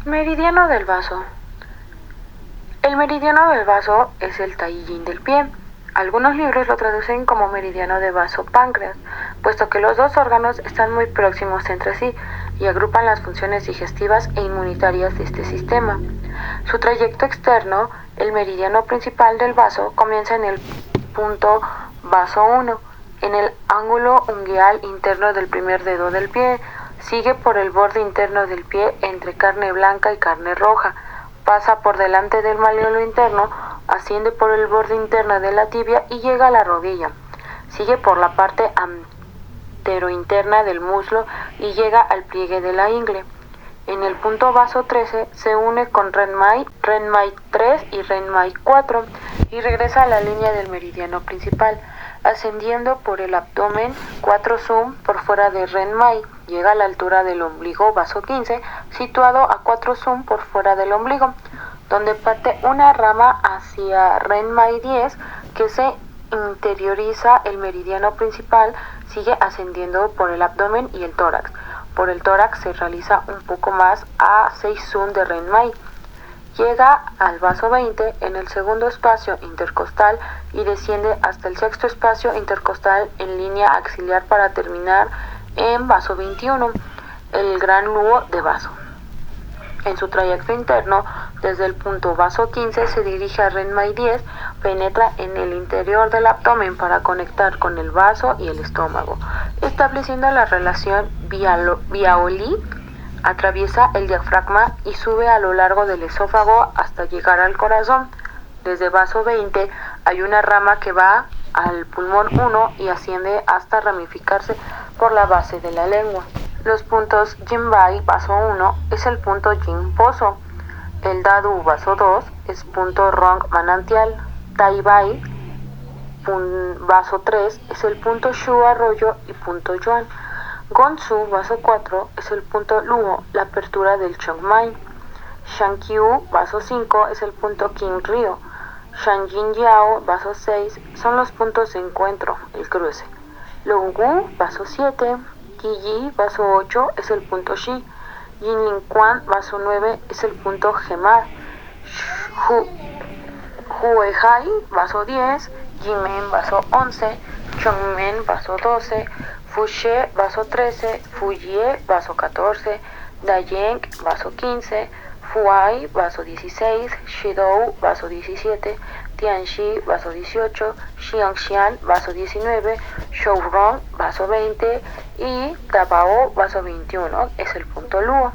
Meridiano del vaso. El meridiano del vaso es el taillín del pie. Algunos libros lo traducen como meridiano de vaso páncreas, puesto que los dos órganos están muy próximos entre sí y agrupan las funciones digestivas e inmunitarias de este sistema. Su trayecto externo, el meridiano principal del vaso, comienza en el punto vaso 1, en el ángulo ungueal interno del primer dedo del pie. Sigue por el borde interno del pie entre carne blanca y carne roja, pasa por delante del malleolo interno, asciende por el borde interno de la tibia y llega a la rodilla. Sigue por la parte anterointerna del muslo y llega al pliegue de la ingle. En el punto vaso 13 se une con Renmai 3 y Renmai 4 y regresa a la línea del meridiano principal, ascendiendo por el abdomen 4 Sum por fuera de Renmai. Llega a la altura del ombligo vaso 15, situado a 4 Sum por fuera del ombligo, donde parte una rama hacia Renmai 10 que se interioriza el meridiano principal, sigue ascendiendo por el abdomen y el tórax. Por el tórax se realiza un poco más a 6 Sum de Renmai. Llega al vaso 20 en el segundo espacio intercostal y desciende hasta el sexto espacio intercostal en línea axilar para terminar en vaso 21, el gran luo de vaso. En su trayecto interno, desde el punto vaso 15 se dirige a Renmai 10, penetra en el interior del abdomen para conectar con el vaso y el estómago, estableciendo la relación Biaoli. Atraviesa el diafragma y sube a lo largo del esófago hasta llegar al corazón. Desde vaso 20 hay una rama que va al pulmón 1 y asciende hasta ramificarse por la base de la lengua. Los puntos Jinbai vaso 1 es el punto Jin pozo. El Dadu vaso 2 es punto Rong manantial. Taibai vaso 3 es el punto Shu arroyo y punto Yuan. Gonsu vaso 4 es el punto Luo, la apertura del Chongmai. Shankyu vaso 5 es el punto Qing río. Shanjin Yao vaso 6 son los puntos de encuentro, el cruce. Longu vaso 7, Yi vaso 8 es el punto Shi. Yinlingquan vaso 9 es el punto Gemar. Huehai vaso 10, Jimen vaso 11, Chongmen vaso 12, Fushe vaso 13, Fuyie vaso 14, Dayeng vaso 15, Fuai vaso 16, Shidou vaso 17, Tianxi vaso 18, Xiangxian vaso 19, Shourong vaso 20 y Dabao vaso 21 es el punto Luo.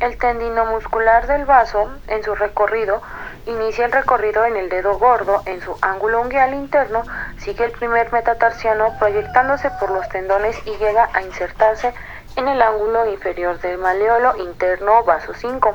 El tendino muscular del vaso, en su recorrido, inicia el recorrido en el dedo gordo, en su ángulo ungueal interno, sigue el primer metatarsiano proyectándose por los tendones y llega a insertarse en el ángulo inferior del malleolo interno vaso 5.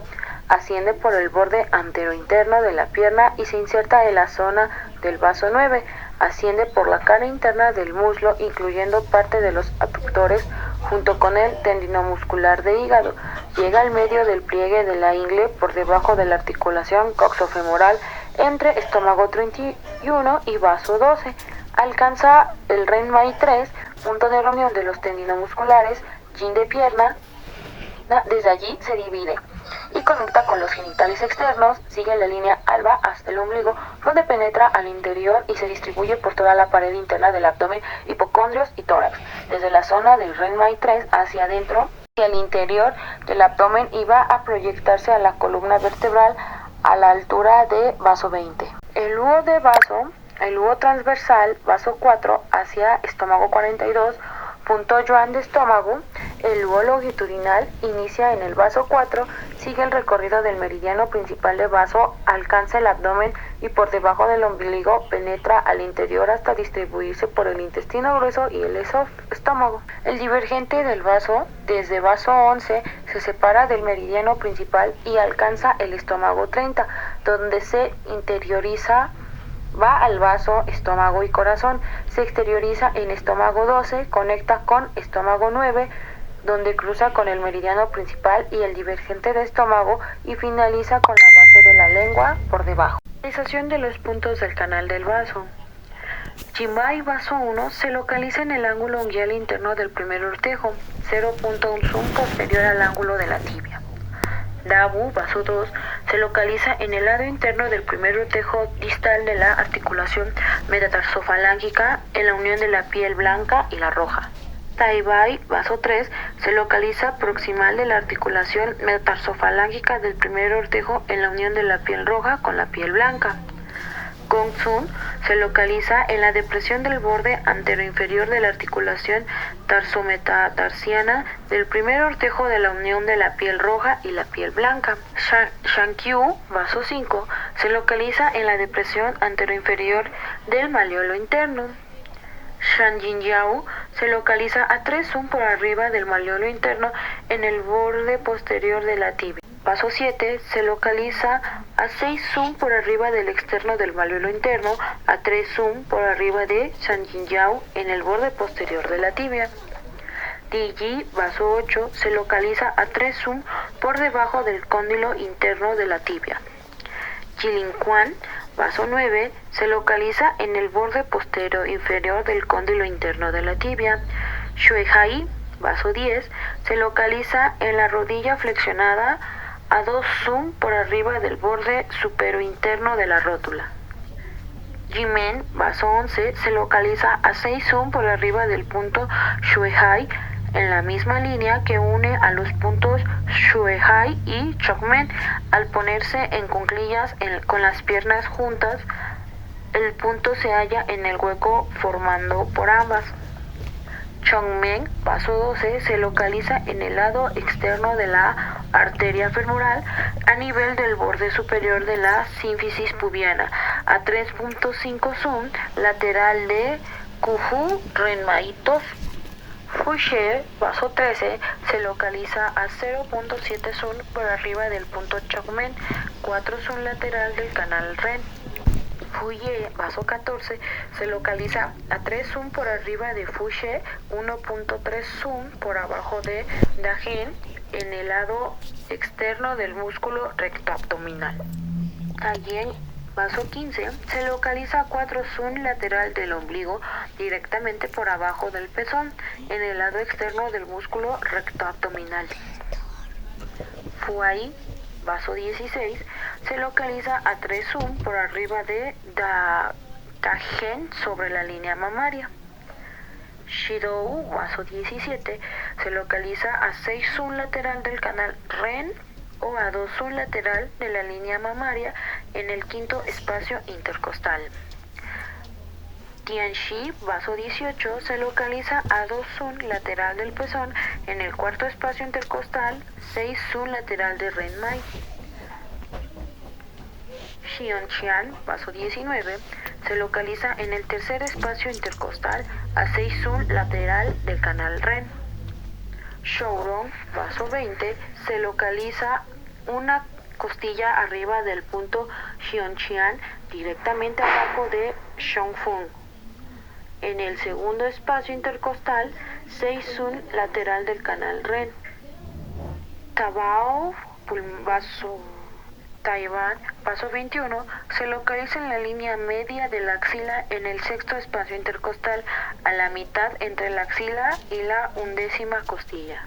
Asciende por el borde anterointerno de la pierna y se inserta en la zona del vaso 9. Asciende por la cara interna del muslo, incluyendo parte de los abductores, junto con el tendino muscular de hígado. Llega al medio del pliegue de la ingle por debajo de la articulación coxofemoral entre estómago 31 y vaso 12. Alcanza el Renmai 3, punto de reunión de los tendinomusculares, yin de pierna. Desde allí se divide y conecta con los genitales externos, sigue la línea alba hasta el ombligo, donde penetra al interior y se distribuye por toda la pared interna del abdomen, hipocondrios y tórax, desde la zona del Renmai 3 hacia adentro y al interior del abdomen y va a proyectarse a la columna vertebral a la altura de vaso 20. El luo de vaso, el luo transversal, vaso 4 hacia estómago 42, punto Yuan de estómago. El luo longitudinal inicia en el vaso 4, sigue el recorrido del meridiano principal de vaso, alcanza el abdomen y por debajo del ombligo penetra al interior hasta distribuirse por el intestino grueso y el estómago. El divergente del vaso, desde vaso 11, se separa del meridiano principal y alcanza el estómago 30, donde se interioriza. Va al vaso, estómago y corazón, se exterioriza en estómago 12, conecta con estómago 9, donde cruza con el meridiano principal y el divergente de estómago y finaliza con la base de la lengua por debajo. Realización de los puntos del canal del vaso. Jimbei vaso 1 se localiza en el ángulo unguial interno del primer ortejo, 0.1 zoom posterior al ángulo de la tibia. Dabu vaso 2 se localiza en el lado interno del primer ortejo distal de la articulación metatarsofalángica en la unión de la piel blanca y la roja. Taibai vaso 3 se localiza proximal de la articulación metatarsofalángica del primer ortejo en la unión de la piel roja con la piel blanca. Gongsun se localiza en la depresión del borde anteroinferior de la articulación tarsometatarsiana del primer ortejo de la unión de la piel roja y la piel blanca. Shankyu, vaso 5, se localiza en la depresión anteroinferior del malleolo interno. Shanjinyao se localiza a 3 zoom por arriba del malleolo interno en el borde posterior de la tibia. Paso 7 se localiza a 6 zoom por arriba del externo del malleolo interno, a 3 zoom por arriba de Shanjinyao en el borde posterior de la tibia. Diji, vaso 8, se localiza a 3 zoom por debajo del cóndilo interno de la tibia. Jilinquan, vaso 9, se localiza en el borde posterior inferior del cóndilo interno de la tibia. Xuehai, vaso 10, se localiza en la rodilla flexionada a 2 zoom por arriba del borde superointerno de la rótula. Jimen, vaso 11, se localiza a 6 zoom por arriba del punto Xuehai en la misma línea que une a los puntos Xuehai y Chongmen. Al ponerse en cuclillas con las piernas juntas, el punto se halla en el hueco formando por ambas. Chongmen, vaso 12, se localiza en el lado externo de la arteria femoral a nivel del borde superior de la sínfisis pubiana, a 3.5 zoom lateral de Kuhu Renmaitos. Fuxie, vaso 13, se localiza a 0.7 zoom por arriba del punto Chongmen, 4 zoom lateral del canal Ren. Fuye, vaso 14, se localiza a 3 zoom por arriba de Fuxie, 1.3 zoom por abajo de Dajin en el lado externo del músculo rectoabdominal. Tayen, vaso 15, se localiza a 4 zoom lateral del ombligo directamente por abajo del pezón en el lado externo del músculo rectoabdominal. Fuai, vaso 16, se localiza a 3 zoom por arriba de Dagen sobre la línea mamaria. Shidou, vaso 17, se localiza a 6 zoom lateral del canal Ren o a 2 zoom lateral de la línea mamaria en el quinto espacio intercostal. Tianxi, vaso 18, se localiza a 2 zoom lateral del pezón en el cuarto espacio intercostal, 6 zoom lateral de Renmai. Xianxian, vaso 19, se localiza en el tercer espacio intercostal a 6 zoom lateral del canal Ren. Shourong, vaso 20, se localiza una costilla arriba del punto Xianxian directamente abajo de Shongfeng. En el segundo espacio intercostal, 6 zoom lateral del canal Ren. Tabao, vaso Taiwan, paso 21, se localiza en la línea media de la axila en el sexto espacio intercostal, a la mitad entre la axila y la 11ª costilla.